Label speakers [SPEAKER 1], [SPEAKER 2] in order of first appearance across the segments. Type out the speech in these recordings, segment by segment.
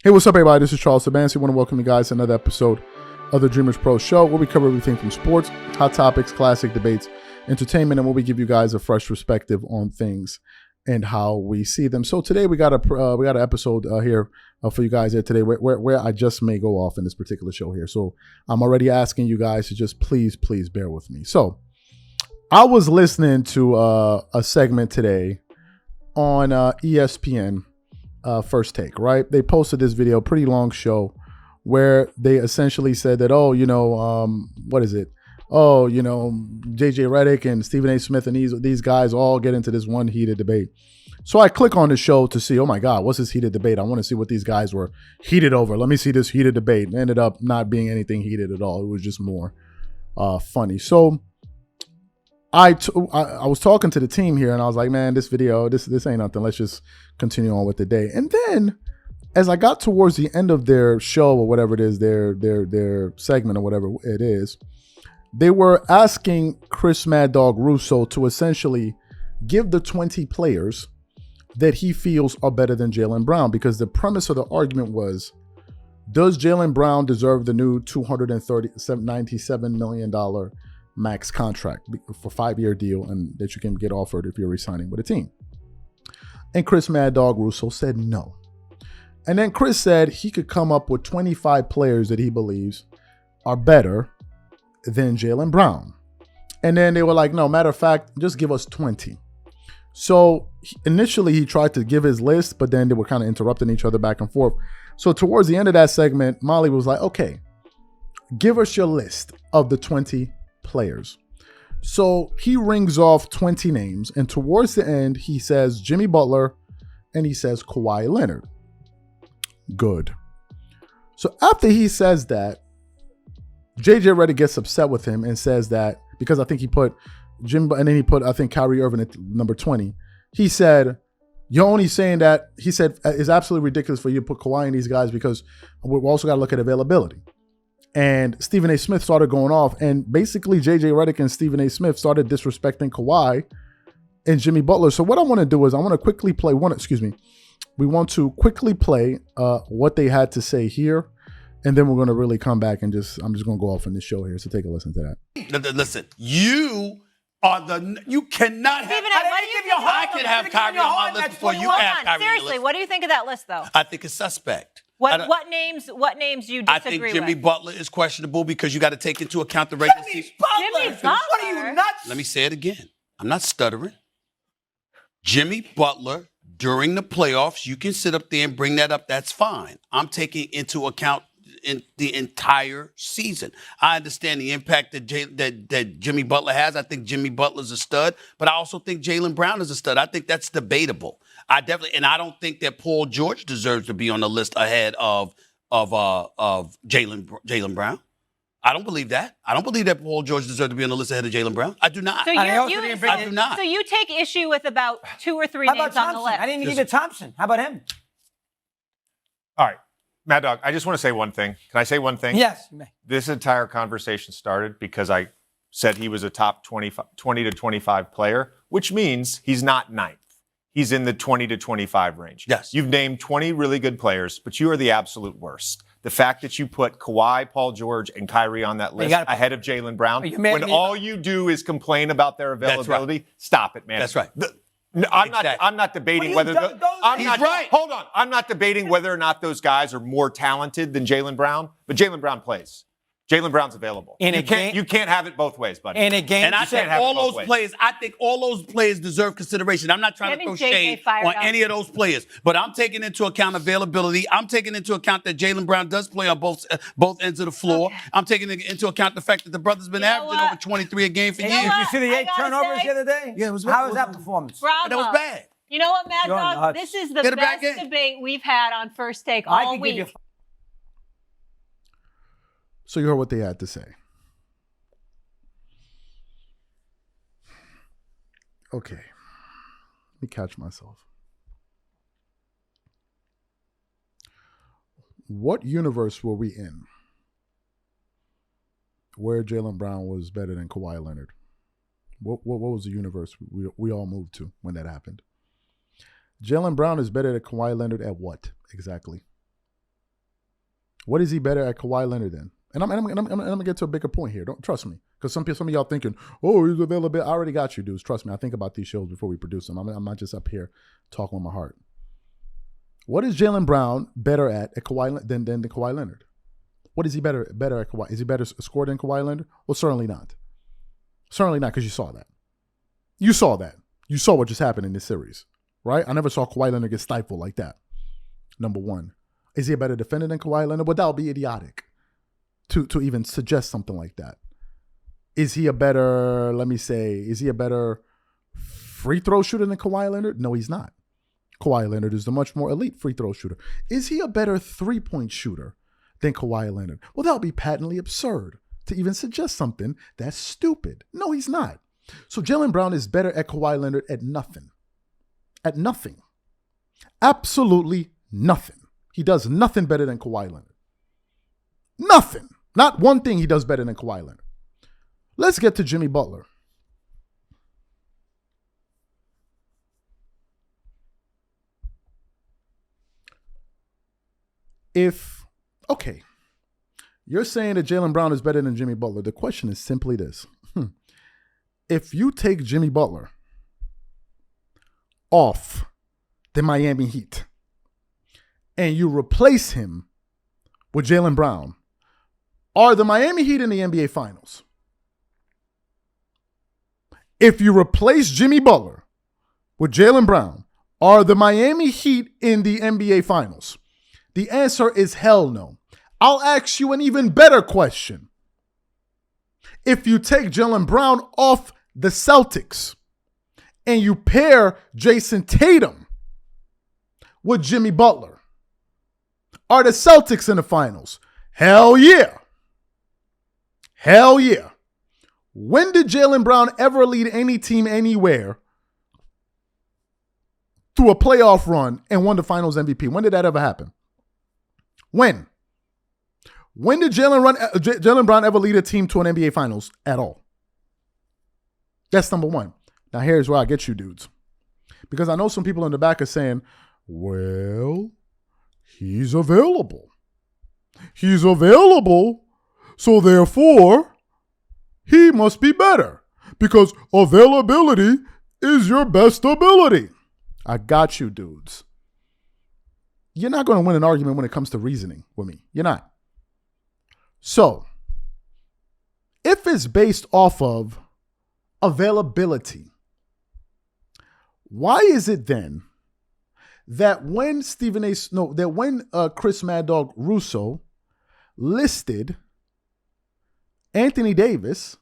[SPEAKER 1] Hey, what's up, everybody? This is Charles Sabansi. I want to welcome you guys to another episode of the Dreamerspro Show, where we cover everything from sports, hot topics, classic debates, entertainment, and where we give you guys a fresh perspective on things and how we see them. So today we got an episode here for you guys here today where I just may go off in this particular show here. So I'm already asking you guys to just please bear with me. So I was listening to a segment today on ESPN. First Take, right? They posted this video, pretty long show, where they essentially said that, what is it? JJ Redick and Stephen A. Smith and these guys all get into this one heated debate. So I click on the show to see, oh my God, what's this heated debate? I want to see what these guys were heated over. Let me see this heated debate. It ended up not being anything heated at all. It was just more funny. So I was talking to the team here and I was like, man, this video, this ain't nothing. Let's just continue on with the day. And then as I got towards the end of their show or whatever it is, their segment or whatever it is, they were asking Chris Mad Dog Russo to essentially give the 20 players that he feels are better than Jaylen Brown, because the premise of the argument was, does Jaylen Brown deserve the new $297 million max contract for 5-year deal and that you can get offered if you're resigning with a team? And Chris Mad Dog Russo said no. And then Chris said he could come up with 25 players that he believes are better than Jaylen Brown. And then they were like, no, matter of fact, just give us 20. So initially he tried to give his list, but then they were kind of interrupting each other back and forth. So towards the end of that segment, Molly was like, okay, give us your list of the 20 players. So he rings off 20 names, and towards the end he says Jimmy Butler and he says Kawhi Leonard. Good. So after he says that, JJ Redick gets upset with him and says that, because I think he put Jim, and then he put, I think, Kyrie Irving at number 20. He said, you're only saying that, he said, it's absolutely ridiculous for you to put Kawhi in these guys because we've also got to look at availability. And Stephen A. Smith started going off, and basically JJ Redick and Stephen A. Smith started disrespecting Kawhi and Jimmy Butler. So what I want to do is I want to quickly play we want to quickly play what they had to say here, and then we're going to really come back and I'm just going to go off in this show here. So take a listen to that.
[SPEAKER 2] Listen, you cannot have. I can have Kyrie on my list before you have Kyrie.
[SPEAKER 3] Seriously, what do you think of that list, though?
[SPEAKER 2] I think it's suspect.
[SPEAKER 3] What names do you disagree with?
[SPEAKER 2] I think Jimmy Butler is questionable because you got to take into account the regular season.
[SPEAKER 3] Jimmy Butler?
[SPEAKER 2] What are you nuts? Let me say it again. I'm not stuttering. Jimmy Butler, during the playoffs, you can sit up there and bring that up. That's fine. I'm taking into account in the entire season. I understand the impact that Jimmy Butler has. I think Jimmy Butler's a stud, but I also think Jaylen Brown is a stud. I think that's debatable. I don't think that Paul George deserves to be on the list ahead of Jaylen Brown. I don't believe that. I don't believe that Paul George deserves to be on the list ahead of Jaylen Brown. I do not.
[SPEAKER 3] I do not. So you take issue with about 2 or 3 names on the list.
[SPEAKER 4] I didn't even give you Thompson. How about him?
[SPEAKER 5] All right. Mad Dog, I just want to say one thing. Can I say one thing?
[SPEAKER 4] Yes, you may.
[SPEAKER 5] This entire conversation started because I said he was a top 20 to 25 player, which means he's not ninth. He's in the 20 to 25 range.
[SPEAKER 2] Yes.
[SPEAKER 5] You've named 20 really good players, but you are the absolute worst. The fact that you put Kawhi, Paul George, and Kyrie on that list ahead of Jaylen Brown, when all you do is complain about their availability, stop it, man.
[SPEAKER 2] That's right.
[SPEAKER 5] I'm not debating whether Hold on. I'm not debating whether or not those guys are more talented than Jaylen Brown, but Jaylen Brown plays. Jaylen Brown's available. You can't have it both ways, buddy.
[SPEAKER 2] And I think all those players deserve consiration. I'm not trying to throw shade on any of those players, but I'm taking into account availability. I'm taking into account that Jaylen Brown does play on both ends of the floor. Okay. I'm taking into account the fact that the brother's been averaging over 23 a game for years.
[SPEAKER 4] Did you see the 8 turnovers the other day?
[SPEAKER 5] Yeah, it was.
[SPEAKER 4] How was that performance?
[SPEAKER 3] Bravo.
[SPEAKER 2] That was bad.
[SPEAKER 3] You know what, Mad Dog? This is the best debate we've had on First Take all week.
[SPEAKER 1] So you heard what they had to say. Okay. Let me catch myself. What universe were we in where Jaylen Brown was better than Kawhi Leonard? What was the universe we all moved to when that happened? Jaylen Brown is better than Kawhi Leonard at what exactly? What is he better at Kawhi Leonard than? And I'm gonna get to a bigger point here. Don't trust me, because some of y'all thinking, oh, he's available. I already got you, dudes. Trust me. I think about these shows before we produce them. I'm not just up here talking with my heart. What is Jaylen Brown better at Kawhi than Kawhi Leonard? What is he better at Kawhi? Is he better scored than Kawhi Leonard? Well, certainly not. Certainly not, because you saw that. You saw that. You saw what just happened in this series, right? I never saw Kawhi Leonard get stifled like that. Number one. Is he a better defender than Kawhi Leonard? Well, that would be idiotic to even suggest something like that. Is he a better, is he a better free throw shooter than Kawhi Leonard? No, he's not. Kawhi Leonard is the much more elite free throw shooter. Is he a better three-point shooter than Kawhi Leonard? Well, that would be patently absurd to even suggest something that's stupid. No, he's not. So Jaylen Brown is better at Kawhi Leonard at nothing. At nothing. Absolutely nothing. He does nothing better than Kawhi Leonard. Nothing. Not one thing he does better than Kawhi Leonard. Let's get to Jimmy Butler. Okay, you're saying that Jaylen Brown is better than Jimmy Butler. The question is simply this. If you take Jimmy Butler off the Miami Heat and you replace him with Jaylen Brown, are the Miami Heat in the NBA Finals? If you replace Jimmy Butler with Jaylen Brown, are the Miami Heat in the NBA Finals? The answer is hell no. I'll ask you an even better question. If you take Jaylen Brown off the Celtics and you pair Jason Tatum with Jimmy Butler, are the Celtics in the finals? Hell yeah. Hell yeah. When did Jaylen Brown ever lead any team anywhere through a playoff run and won the finals MVP? When did that ever happen? When? When did Jaylen Brown ever lead a team to an NBA Finals at all? That's number one. Now, here's where I get you dudes. Because I know some people in the back are saying, well, he's available. He's available, so therefore, he must be better. Because availability is your best ability. I got you, dudes. You're not going to win an argument when it comes to reasoning with me. You're not. So, if it's based off of availability, why is it then that when Chris Mad Dog Russo listed Anthony Davis,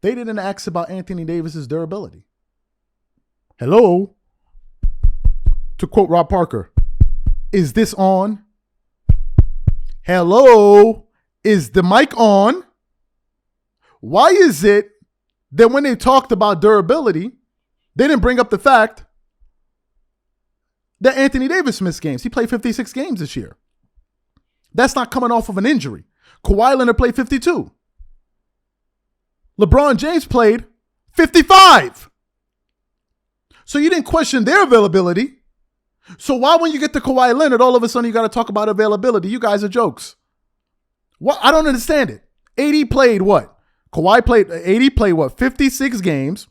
[SPEAKER 1] they didn't ask about Anthony Davis's durability? Hello? To quote Rob Parker, is this on? Hello? Is the mic on? Why is it that when they talked about durability, they didn't bring up the fact that Anthony Davis missed games? He played 56 games this year. That's not coming off of an injury. Kawhi Leonard played 52. LeBron James played 55. So you didn't question their availability. So why, when you get to Kawhi Leonard, all of a sudden you got to talk about availability? You guys are jokes. What? I don't understand it. AD played what? AD played what? 56 games.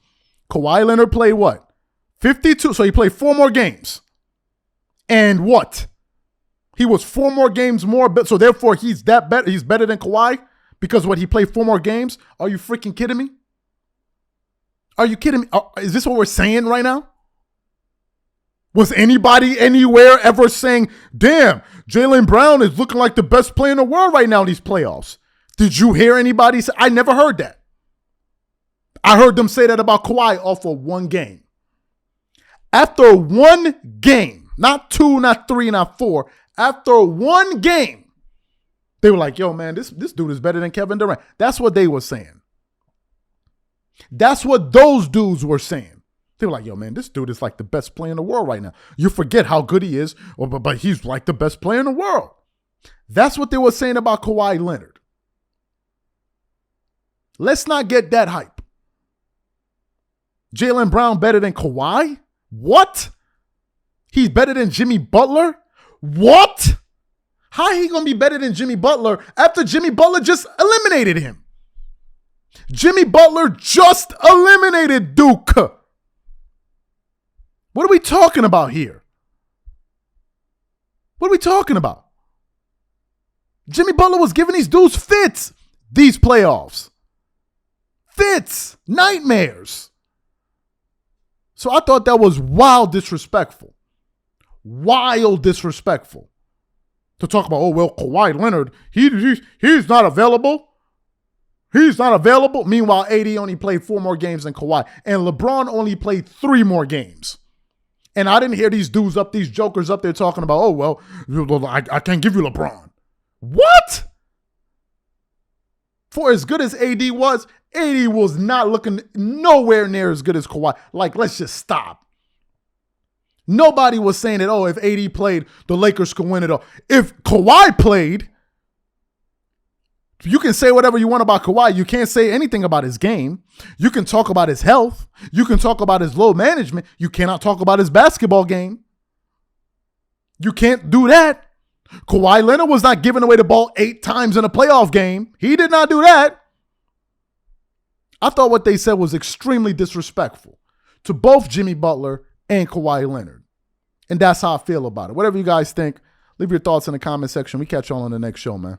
[SPEAKER 1] Kawhi Leonard played what? 52. So he played 4 more games. And what? He was 4 more games more. So therefore he's that better. He's better than Kawhi because what? He played 4 more games. Are you freaking kidding me? Are you kidding me? Is this what we're saying right now? Was anybody anywhere ever saying, damn, Jaylen Brown is looking like the best player in the world right now in these playoffs? Did you hear anybody say? I never heard that. I heard them say that about Kawhi off of 1 game. After 1 game, not 2, not 3, not 4, after 1 game, they were like, yo, man, this dude is better than Kevin Durant. That's what they were saying. That's what those dudes were saying. They were like, yo, man, this dude is like the best player in the world right now. You forget how good he is, but he's like the best player in the world. That's what they were saying about Kawhi Leonard. Let's not get that hype. Jaylen Brown better than Kawhi? What? He's better than Jimmy Butler? What? How he going to be better than Jimmy Butler after Jimmy Butler just eliminated him? Jimmy Butler just eliminated Duke. What are we talking about here? What are we talking about? Jimmy Butler was giving these dudes fits these playoffs. Fits. Nightmares. So I thought that was wild disrespectful. Wild disrespectful. To talk about, oh, well, Kawhi Leonard, he's not available. He's not available. Meanwhile, AD only played 4 more games than Kawhi. And LeBron only played 3 more games. And I didn't hear these dudes up, these jokers up there talking about, oh, well, I can't give you LeBron. What? For as good as AD was not looking nowhere near as good as Kawhi. Like, let's just stop. Nobody was saying that, oh, if AD played, the Lakers could win it all. If Kawhi played, you can say whatever you want about Kawhi. You can't say anything about his game. You can talk about his health. You can talk about his load management. You cannot talk about his basketball game. You can't do that. Kawhi Leonard was not giving away the ball 8 times in a playoff game. He did not do that. I thought what they said was extremely disrespectful to both Jimmy Butler and Kawhi Leonard. And that's how I feel about it. Whatever you guys think, leave your thoughts in the comment section. We catch y'all on the next show, man.